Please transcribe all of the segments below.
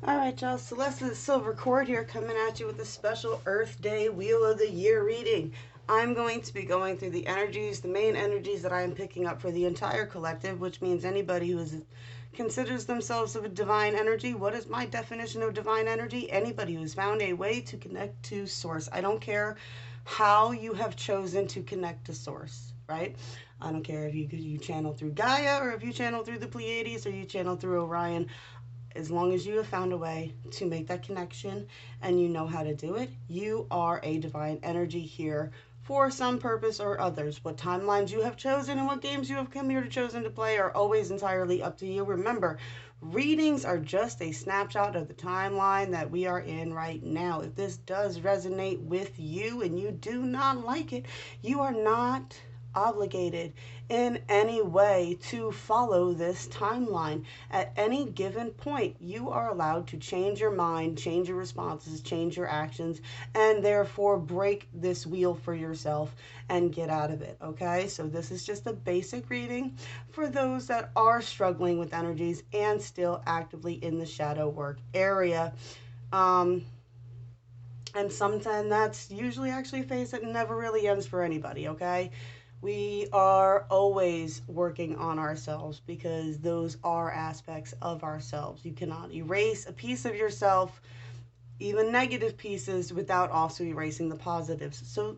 All right, y'all. Celeste Silver Cord here, coming at you with a special Earth Day Wheel of the Year reading. I'm going to be going through the energies, the main energies that I am picking up for the entire collective, which means anybody who considers themselves of a divine energy. What is my definition of divine energy? Anybody who's found a way to connect to Source. I don't care how you have chosen to connect to Source, right? I don't care if you channel through Gaia, or if you channel through the Pleiades, or you channel through Orion. As long as you have found a way to make that connection and you know how to do it, you are a divine energy here for some purpose or others. What timelines you have chosen and what games you have come here to chosen to play are always entirely up to you. Remember, readings are just a snapshot of the timeline that we are in right now. If this does resonate with you and you do not like it, you are not obligated in any way to follow this timeline. At any given point, you are allowed to change your mind, change your responses, change your actions, and therefore break this wheel for yourself and get out of it, okay? So this is just a basic reading for those that are struggling with energies and still actively in the shadow work area. And sometimes that's usually actually a phase that never really ends for anybody, okay? We are always working on ourselves because those are aspects of ourselves. You cannot erase a piece of yourself, even negative pieces, without also erasing the positives. So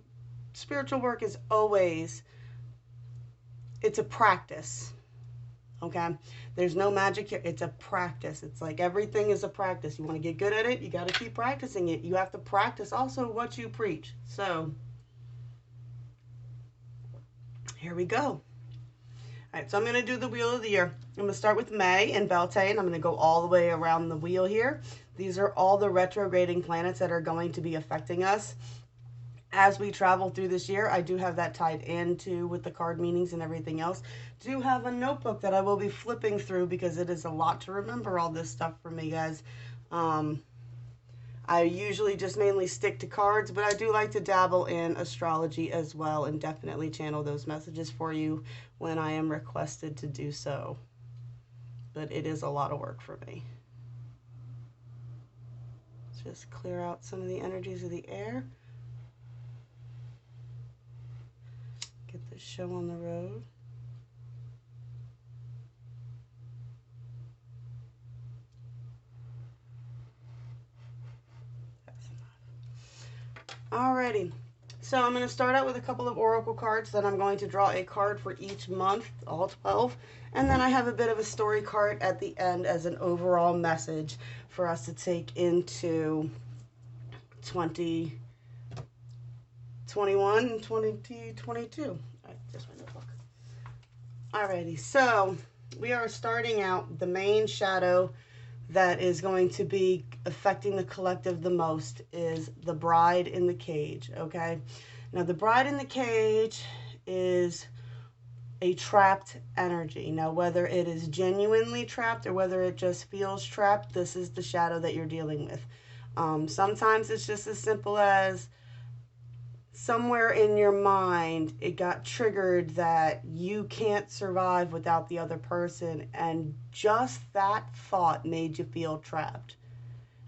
spiritual work is always, it's a practice. Okay, there's no magic here. It's a practice. It's like everything is a practice. You want to get good at it, you got to keep practicing it. You have to practice also what you preach. So here we go. All right, so I'm going to do the Wheel of the Year. I'm going to start with May and Beltane. I'm going to go all the way around the wheel here. These are all the retrograding planets that are going to be affecting us as we travel through this year. I do have that tied into with the card meanings and everything else. Do have a notebook that I will be flipping through because it is a lot to remember all this stuff for me, guys. I usually just mainly stick to cards, but I do like to dabble in astrology as well and definitely channel those messages for you when I am requested to do so. But it is a lot of work for me. Let's just clear out some of the energies of the air. Get this show on the road. Alrighty, so I'm going to start out with a couple of oracle cards. Then I'm going to draw a card for each month, all 12. And then I have a bit of a story card at the end as an overall message for us to take into 2021 and 2022. Just my notebook. Alrighty, so we are starting out the main shadow that is going to be affecting the collective the most is the bride in the cage, okay? Now, the bride in the cage is a trapped energy. Now, whether it is genuinely trapped or whether it just feels trapped, this is the shadow that you're dealing with. Sometimes it's just as simple as somewhere in your mind it got triggered that you can't survive without the other person, and just that thought made you feel trapped.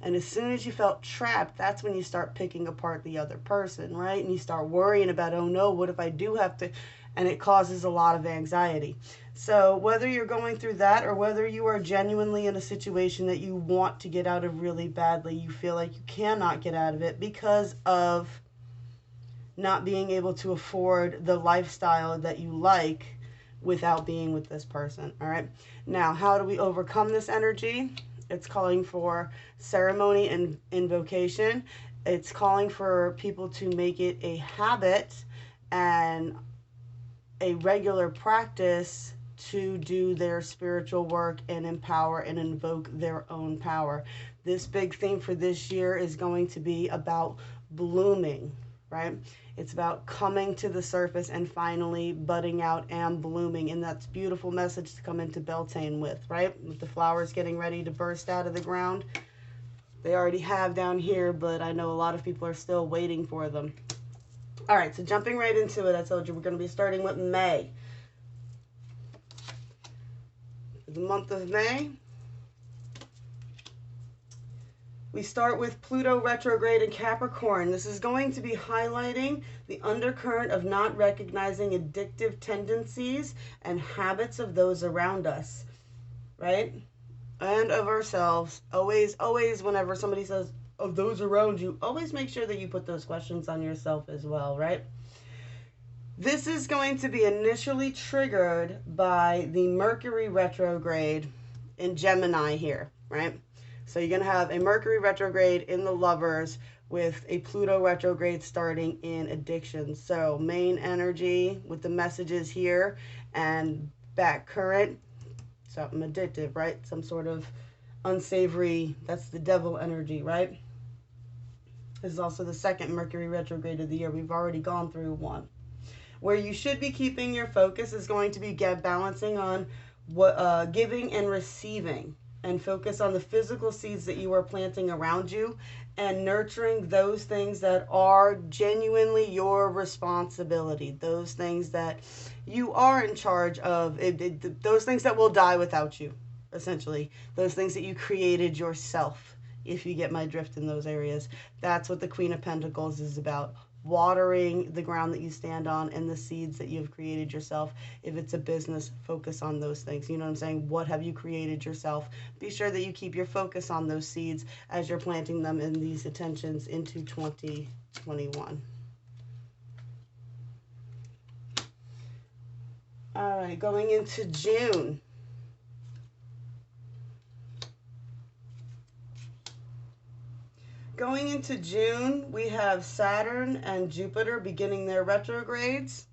And as soon as you felt trapped, that's when you start picking apart the other person, right? And you start worrying about, oh no, what if I do have to? And it causes a lot of anxiety. So whether you're going through that or whether you are genuinely in a situation that you want to get out of really badly, you feel like you cannot get out of it because of not being able to afford the lifestyle that you like without being with this person, all right? Now, how do we overcome this energy? It's calling for ceremony and invocation. It's calling for people to make it a habit and a regular practice to do their spiritual work and empower and invoke their own power. This big theme for this year is going to be about blooming, right? It's about coming to the surface and finally budding out and blooming. And that's a beautiful message to come into Beltane with, right? With the flowers getting ready to burst out of the ground. They already have down here, but I know a lot of people are still waiting for them. All right, so jumping right into it, I told you we're going to be starting with May. The month of May, We start with Pluto retrograde in Capricorn. This is going to be highlighting the undercurrent of not recognizing addictive tendencies and habits of those around us, right? And of ourselves. Always, always, whenever somebody says, of those around you, always make sure that you put those questions on yourself as well, right? This is going to be initially triggered by the Mercury retrograde in Gemini here, right? So you're going to have a Mercury retrograde in the Lovers with a Pluto retrograde starting in addiction. So main energy with the messages here and back current, something addictive, right? Some sort of unsavory, that's the devil energy, right? This is also the second Mercury retrograde of the year. We've already gone through one. Where you should be keeping your focus is going to be balancing on what giving and receiving, and focus on the physical seeds that you are planting around you and nurturing those things that are genuinely your responsibility, those things that you are in charge of, those things that will die without you, essentially, those things that you created yourself, if you get my drift in those areas. That's what the Queen of Pentacles is about. Watering the ground that you stand on and the seeds that you've created yourself. If it's a business, focus on those things. You know what I'm saying? What have you created yourself? Be sure that you keep your focus on those seeds as you're planting them in these attentions into 2021. All right, going into June. Going into June, we have Saturn and Jupiter beginning their retrogrades,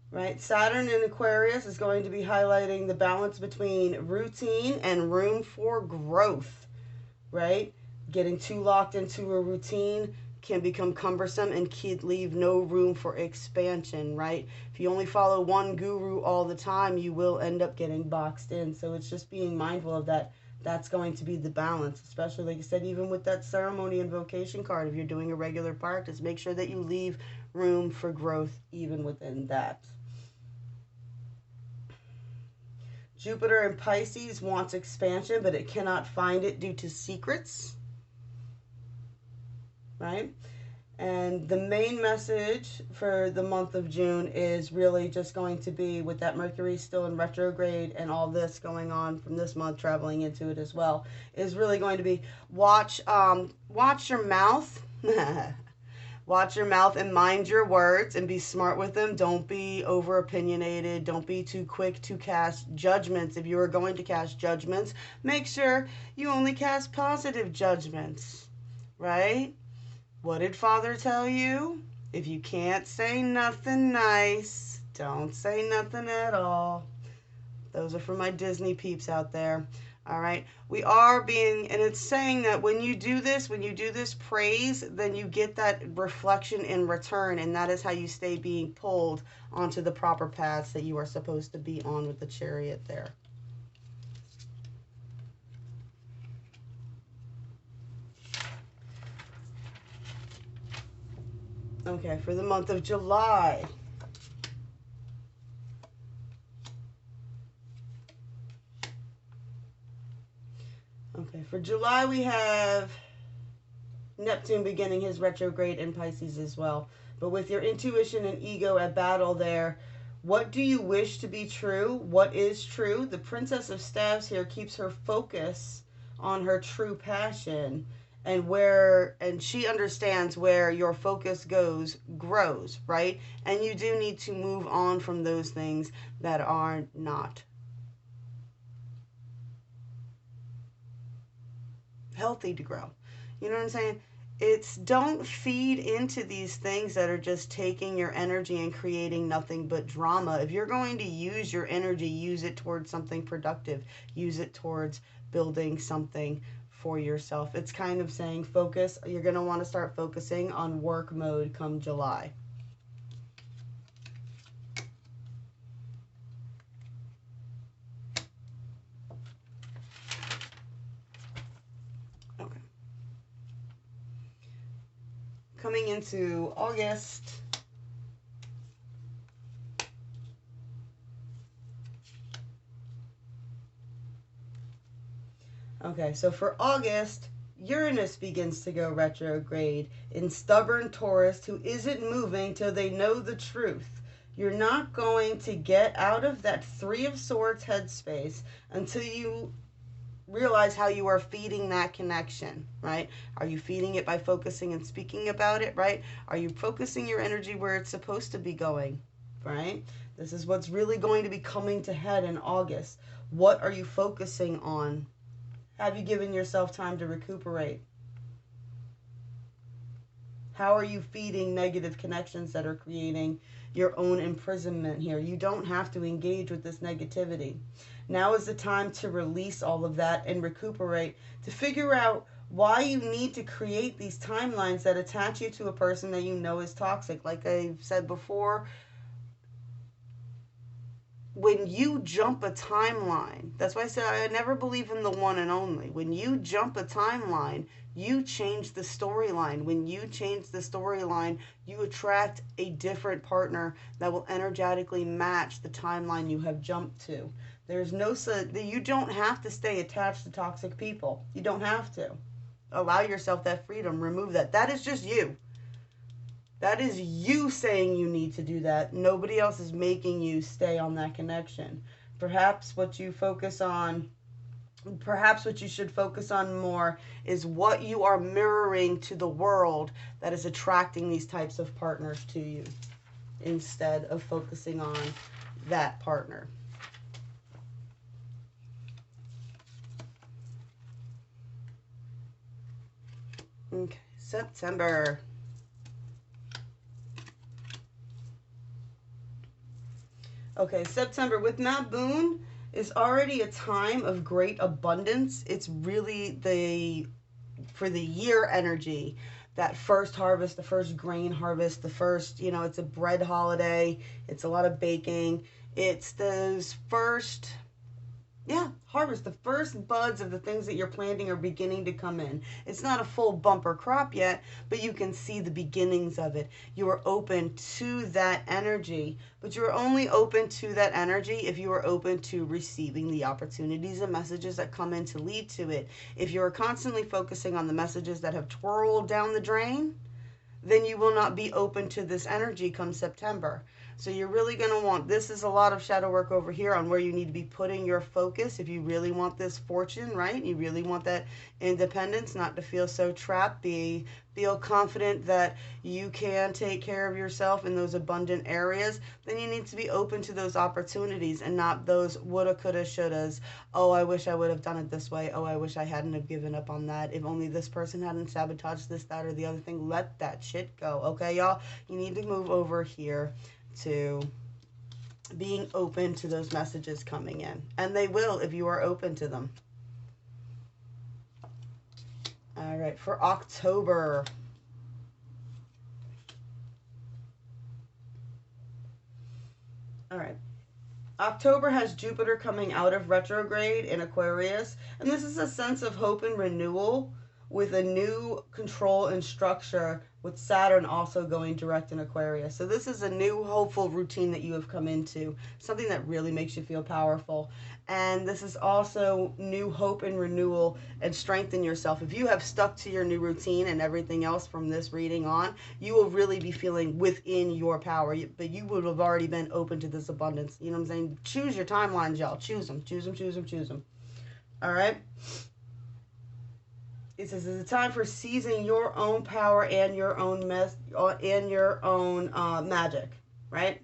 right? Saturn in Aquarius is going to be highlighting the balance between routine and room for growth, right? Getting too locked into a routine can become cumbersome and can leave no room for expansion, right? If you only follow one guru all the time, you will end up getting boxed in. So it's just being mindful of that. That's going to be the balance, especially, like I said, even with that ceremony invocation card. If you're doing a regular practice, make sure that you leave room for growth even within that. Jupiter in Pisces wants expansion, but it cannot find it due to secrets, right? And the main message for the month of June is really just going to be, with that Mercury still in retrograde and all this going on from this month traveling into it as well, is really going to be watch your mouth. Watch your mouth and mind your words and be smart with them. Don't be over opinionated. Don't be too quick to cast judgments. If you are going to cast judgments, make sure you only cast positive judgments, right? What did Father tell you? If you can't say nothing nice, don't say nothing at all. Those are for my Disney peeps out there. All right. We are being, and it's saying that when you do this praise, then you get that reflection in return. And that is how you stay being pulled onto the proper paths that you are supposed to be on with the Chariot there. Okay, for the month of July. Okay, for July we have Neptune beginning his retrograde in Pisces as well. But with your intuition and ego at battle there, what do you wish to be true? What is true? The Princess of Staves here keeps her focus on her true passion. And she understands where your focus grows, right? And you do need to move on from those things that are not healthy to grow. You know what I'm saying? Don't feed into these things that are just taking your energy and creating nothing but drama. If you're going to use your energy, use it towards something productive. Use it towards building something for yourself. It's kind of saying focus. You're going to want to start focusing on work mode come July. Okay. Coming into August. Okay, so for August, Uranus begins to go retrograde in stubborn Taurus, who isn't moving till they know the truth. You're not going to get out of that Three of Swords headspace until you realize how you are feeding that connection, right? Are you feeding it by focusing and speaking about it, right? Are you focusing your energy where it's supposed to be going, right? This is what's really going to be coming to head in August. What are you focusing on? Have you given yourself time to recuperate? How are you feeding negative connections that are creating your own imprisonment here? You don't have to engage with this negativity. Now is the time to release all of that and recuperate, to figure out why you need to create these timelines that attach you to a person that you know is toxic. Like I've said before, when you jump a timeline, that's why I said I never believe in the one and only. When you jump a timeline, you change the storyline. When you change the storyline, you attract a different partner that will energetically match the timeline you have jumped to. There's no, you don't have to stay attached to toxic people. You don't have to. Allow yourself that freedom. Remove that. That is just you. That is you saying you need to do that. Nobody else is making you stay on that connection. Perhaps what you should focus on more is what you are mirroring to the world that is attracting these types of partners to you, instead of focusing on that partner. Okay, September. Okay, September with Maboon is already a time of great abundance. It's really for the year energy, that first harvest, the first grain harvest, the first, it's a bread holiday. It's a lot of baking. It's those first, harvest. The first buds of the things that you're planting are beginning to come in. It's not a full bumper crop yet, but you can see the beginnings of it. You are open to that energy, but you're only open to that energy if you are open to receiving the opportunities and messages that come in to lead to it. If you're constantly focusing on the messages that have twirled down the drain, then you will not be open to this energy come September. So you're really going to want, this is a lot of shadow work over here on where you need to be putting your focus if you really want this fortune, right? You really want that independence, not to feel so trapped. Feel confident that you can take care of yourself in those abundant areas. Then you need to be open to those opportunities and not those woulda, coulda, shouldas. Oh, I wish I would have done it this way. Oh, I wish I hadn't have given up on that. If only this person hadn't sabotaged this, that, or the other thing. Let that shit go. Okay, y'all? You need to move over here to being open to those messages coming in. And they will if you are open to them. All right, for October. All right. October has Jupiter coming out of retrograde in Aquarius, and this is a sense of hope and renewal with a new control and structure, with Saturn also going direct in Aquarius. So this is a new hopeful routine that you have come into, something that really makes you feel powerful. And this is also new hope and renewal and strength in yourself. If you have stuck to your new routine and everything else from this reading on, you will really be feeling within your power. But you would have already been open to this abundance. You know what I'm saying? Choose your timelines, y'all. Choose them. Choose them, choose them, choose them. All right? It says it's a time for seizing your own power and your own magic, right?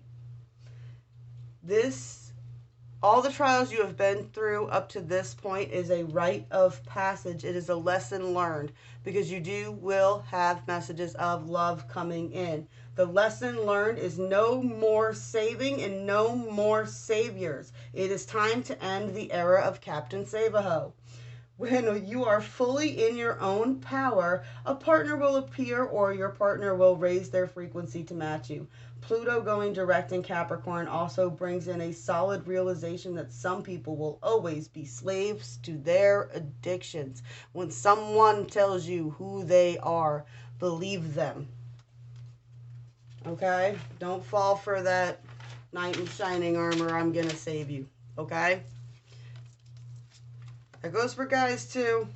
All the trials you have been through up to this point is a rite of passage. It is a lesson learned, because you will have messages of love coming in. The lesson learned is no more saving and no more saviors. It is time to end the era of Captain Save-A-Ho. When you are fully in your own power, a partner will appear or your partner will raise their frequency to match you. Pluto going direct in Capricorn also brings in a solid realization that some people will always be slaves to their addictions. When someone tells you who they are, believe them. Okay? Don't fall for that knight in shining armor, I'm gonna save you. Okay? That goes for guys too.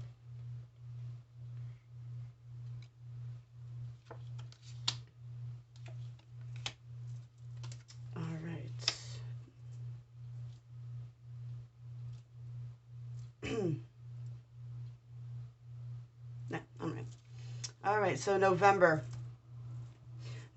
All right, so November.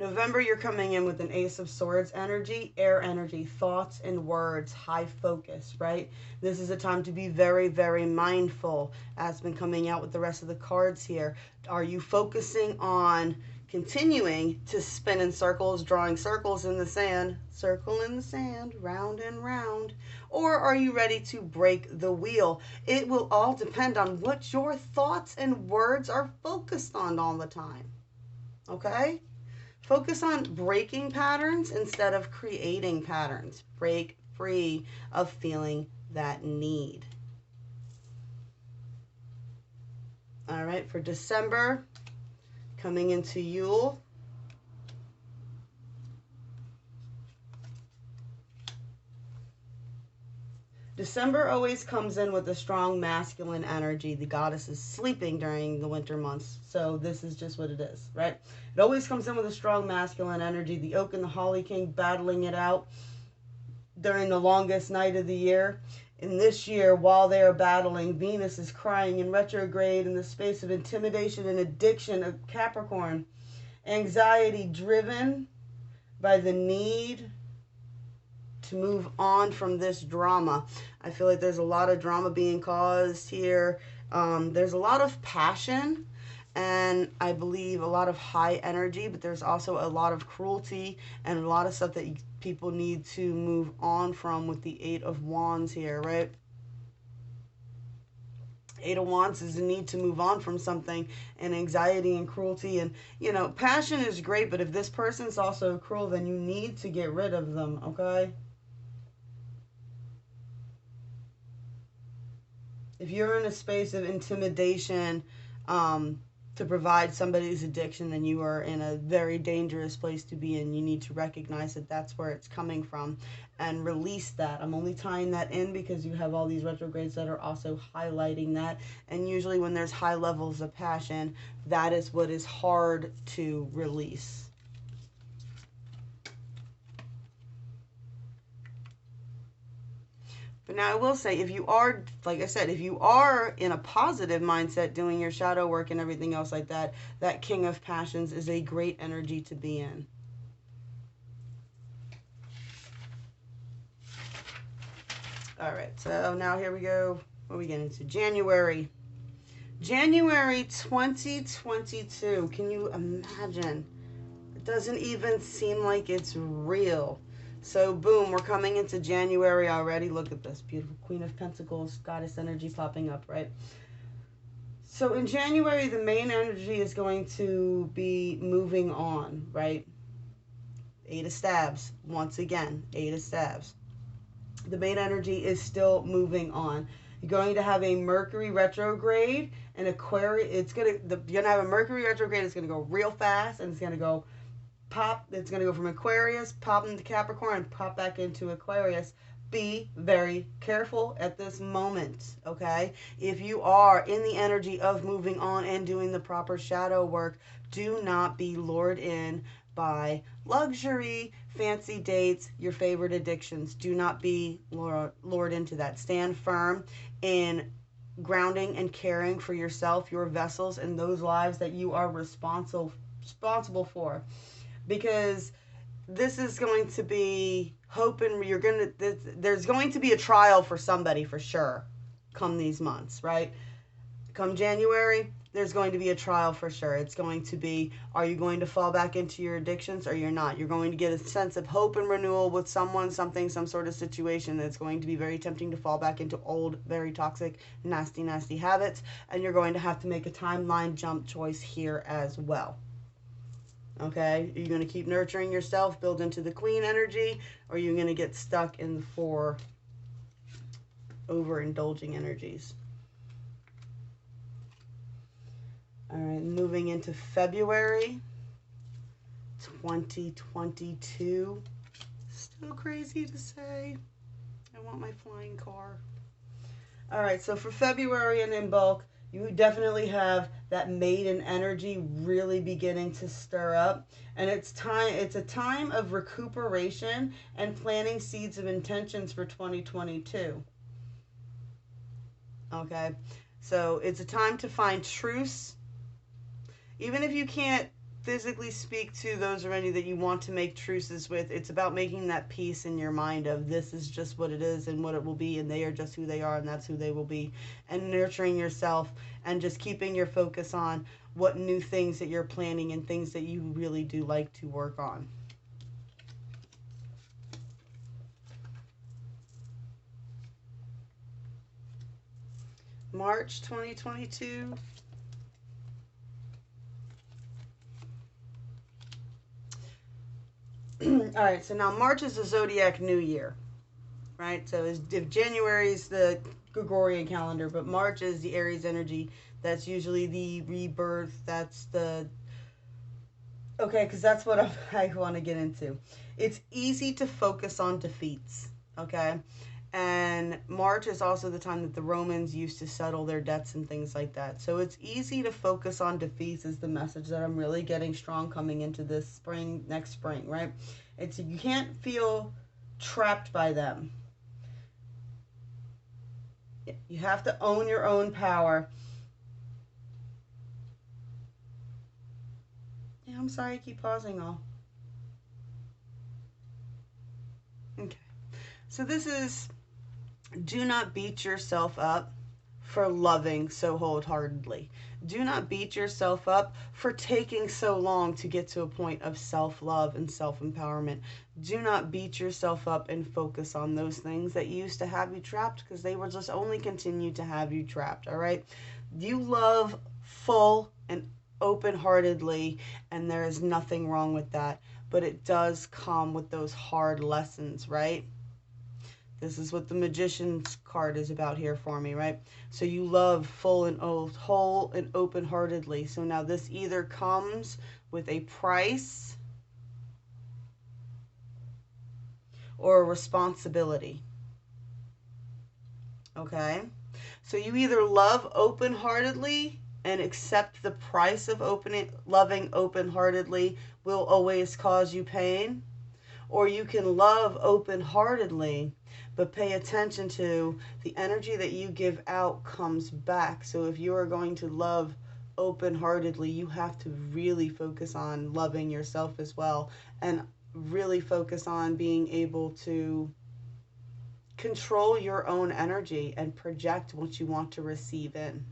November, you're coming in with an Ace of Swords energy, air energy, thoughts and words, high focus, right? This is a time to be very, very mindful, as been coming out with the rest of the cards here. Are you focusing on continuing to spin in circles, drawing circles in the sand, circle in the sand, round and round? Or are you ready to break the wheel? It will all depend on what your thoughts and words are focused on all the time, okay? Focus on breaking patterns instead of creating patterns. Break free of feeling that need. All right, for December, coming into Yule. December always comes in with a strong masculine energy. The goddess is sleeping during the winter months, so this is just what it is, right? It always comes in with a strong masculine energy. The oak and the holly king battling it out during the longest night of the year. In this year, while they are battling, Venus is crying in retrograde in the space of intimidation and addiction of Capricorn. Anxiety driven by the need to move on from this drama. I feel like there's a lot of drama being caused here. There's a lot of passion and I believe a lot of high energy, but there's also a lot of cruelty and a lot of stuff that people need to move on from with the Eight of Wands here, right? Eight of Wands is the need to move on from something, and anxiety and cruelty. And, you know, passion is great, but if this person's also cruel, then you need to get rid of them, okay? If you're in a space of intimidation to provide somebody's addiction, then you are in a very dangerous place to be in. You need to recognize that that's where it's coming from and release that. I'm only tying that in because you have all these retrogrades that are also highlighting that. And usually when there's high levels of passion, that is what is hard to release. But now I will say, if you are, like I said, if you are in a positive mindset doing your shadow work and everything else like that, that King of Passions is a great energy to be in. All right, so now here we go. What are we getting to? January. January 2022. Can you imagine? It doesn't even seem like it's real. So boom, we're coming into January already. Look at this beautiful Queen of Pentacles, goddess energy popping up, right? So in January, the main energy is going to be moving on, right? Eight of Staves, once again, Eight of Staves. The main energy is still moving on. You're going to have a Mercury retrograde and Aquarius. You're gonna have a Mercury retrograde. It's gonna go real fast, and it's gonna go pop. It's going to go from Aquarius, pop into Capricorn, and pop back into Aquarius. Be very careful at this moment, okay? If you are in the energy of moving on and doing the proper shadow work, do not be lured in by luxury, fancy dates, your favorite addictions. Do not be lured into that. Stand firm in grounding and caring for yourself, your vessels, and those lives that you are responsible for. Because this is going to be there's going to be a trial for somebody for sure come these months, right? Come January, there's going to be a trial for sure. It's going to be, are you going to fall back into your addictions or you're not? You're going to get a sense of hope and renewal with someone, something, some sort of situation that's going to be very tempting to fall back into old, very toxic, nasty, nasty habits. And you're going to have to make a timeline jump choice here as well. Okay, are you going to keep nurturing yourself, build into the Queen energy, or are you going to get stuck in the 4 overindulging energies? All right, moving into February 2022. Still crazy to say. I want my flying car. All right, so for February and in bulk, you definitely have that maiden energy really beginning to stir up. And it's a time of recuperation and planting seeds of intentions for 2022. Okay? So it's a time to find truce Even if you can't physically speak to those or any that you want to make truces with, it's about making that peace in your mind of this is just what it is and what it will be, and they are just who they are and that's who they will be, and nurturing yourself and just keeping your focus on what new things that you're planning and things that you really do like to work on. March 2022. All right, so now March is the zodiac new year, right? So if January is the Gregorian calendar, but March is the Aries energy. That's usually the rebirth. That's the okay, because that's what I want to get into. It's easy to focus on defeats, okay? And March is also the time that the Romans used to settle their debts and things like that. So it's easy to focus on defeats is the message that I'm really getting strong coming into this spring, next spring, right? It's you can't feel trapped by them. You have to own your own power. Yeah, I'm sorry I keep pausing all. Okay. So this is do not beat yourself up for loving so wholeheartedly. Do not beat yourself up for taking so long to get to a point of self-love and self-empowerment. Do not beat yourself up and focus on those things that used to have you trapped, because they will just only continue to have you trapped, all right? You love full and open-heartedly, and there is nothing wrong with that, but it does come with those hard lessons, right? This is what the Magician's card is about here for me, right? So you love full and whole and open-heartedly. So now this either comes with a price or a responsibility. Okay? So you either love open-heartedly and accept the price of loving open-heartedly will always cause you pain, or you can love open-heartedly but pay attention to the energy that you give out comes back. So if you are going to love open-heartedly, you have to really focus on loving yourself as well, and really focus on being able to control your own energy and project what you want to receive in.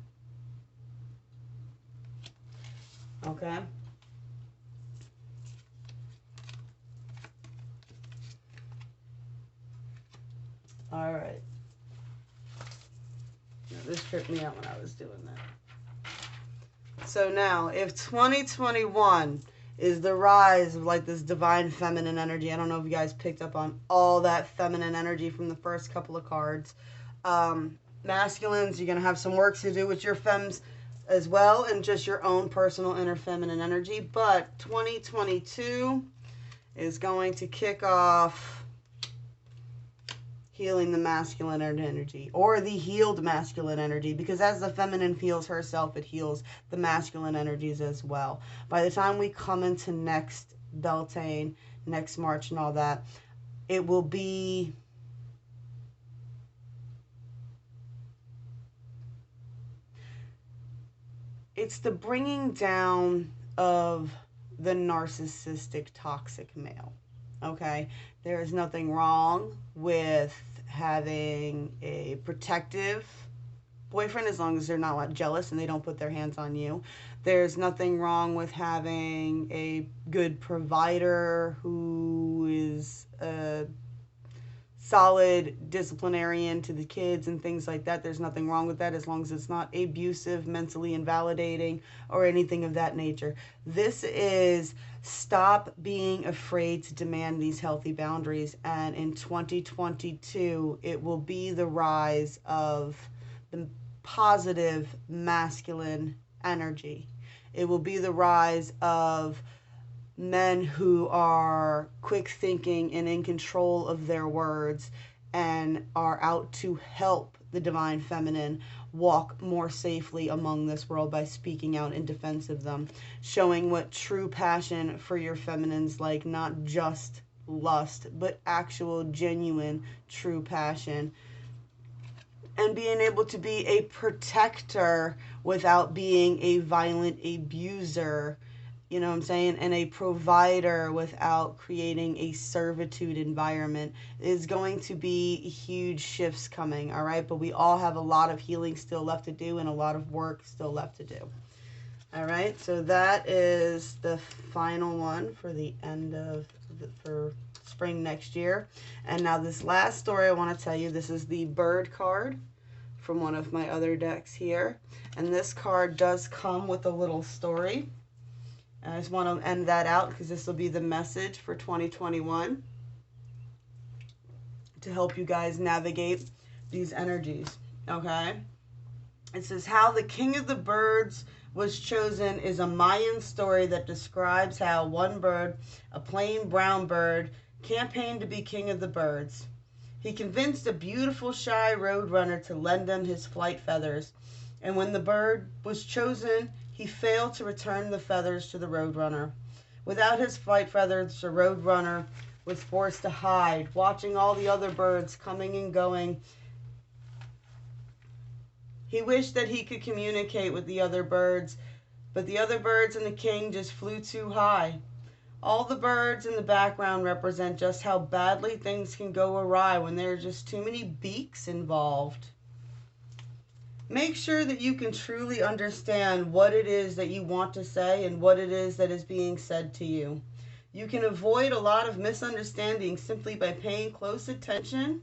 Okay? All right. Now, this tripped me out when I was doing that. So now, if 2021 is the rise of like this divine feminine energy, I don't know if you guys picked up on all that feminine energy from the first couple of cards. Masculines, you're going to have some work to do with your femmes as well, and just your own personal inner feminine energy. But 2022 is going to kick off healing the masculine energy, or the healed masculine energy, because as the feminine heals herself, it heals the masculine energies as well. By the time we come into next Beltane, next March and all that, it will be it's the bringing down of the narcissistic toxic male. Okay, there is nothing wrong with having a protective boyfriend as long as they're not jealous and they don't put their hands on you. There's nothing wrong with having a good provider who is a solid disciplinarian to the kids and things like that. There's nothing wrong with that as long as it's not abusive, mentally invalidating, or anything of that nature. This is stop being afraid to demand these healthy boundaries. And in 2022, it will be the rise of the positive masculine energy. It will be the rise of men who are quick thinking and in control of their words and are out to help the divine feminine walk more safely among this world by speaking out in defense of them, showing what true passion for your feminines like, not just lust, but actual genuine true passion. and being able to be a protector without being a violent abuser, you know what I'm saying, and a provider without creating a servitude environment is going to be huge shifts coming, all right? But we all have a lot of healing still left to do and a lot of work still left to do. All right, so that is the final one for the end of for spring next year. And now this last story I want to tell you, this is the bird card from one of my other decks here. And this card does come with a little story. And I just want to end that out because this will be the message for 2021 to help you guys navigate these energies, okay? It says, how the king of the birds was chosen is a Mayan story that describes how one bird, a plain brown bird, campaigned to be king of the birds. He convinced a beautiful shy roadrunner to lend him his flight feathers, and when the bird was chosen, he failed to return the feathers to the roadrunner. Without his flight feathers, the roadrunner was forced to hide, watching all the other birds coming and going. He wished that he could communicate with the other birds, but the other birds and the king just flew too high. All the birds in the background represent just how badly things can go awry when there are just too many beaks involved. Make sure that you can truly understand what it is that you want to say and what it is that is being said to you. You can avoid a lot of misunderstandings simply by paying close attention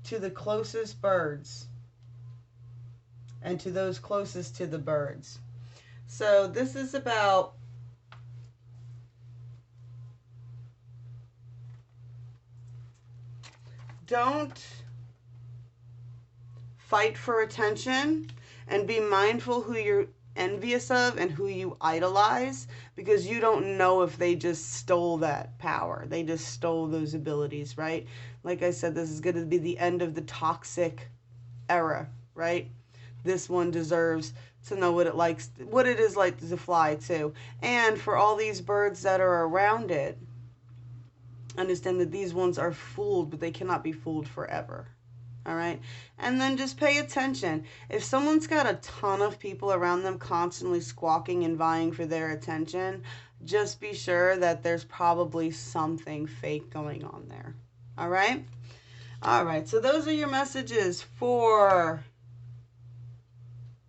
to the closest birds and to those closest to the birds. So this is about don't fight for attention and be mindful who you're envious of and who you idolize, because you don't know if they just stole that power. They just stole those abilities, right? Like I said, this is going to be the end of the toxic era, right? This one deserves to know what it is like to fly too. And for all these birds that are around it, understand that these ones are fooled, but they cannot be fooled forever. All right. And then just pay attention. If someone's got a ton of people around them constantly squawking and vying for their attention, just be sure that there's probably something fake going on there. All right. All right. So those are your messages for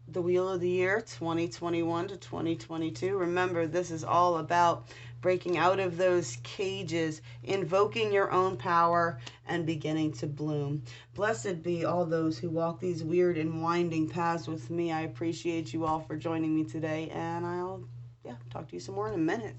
the Wheel of the Year 2021 to 2022. Remember, this is all about breaking out of those cages, invoking your own power, and beginning to bloom. Blessed be all those who walk these weird and winding paths with me. I appreciate you all for joining me today, and I'll talk to you some more in a minute.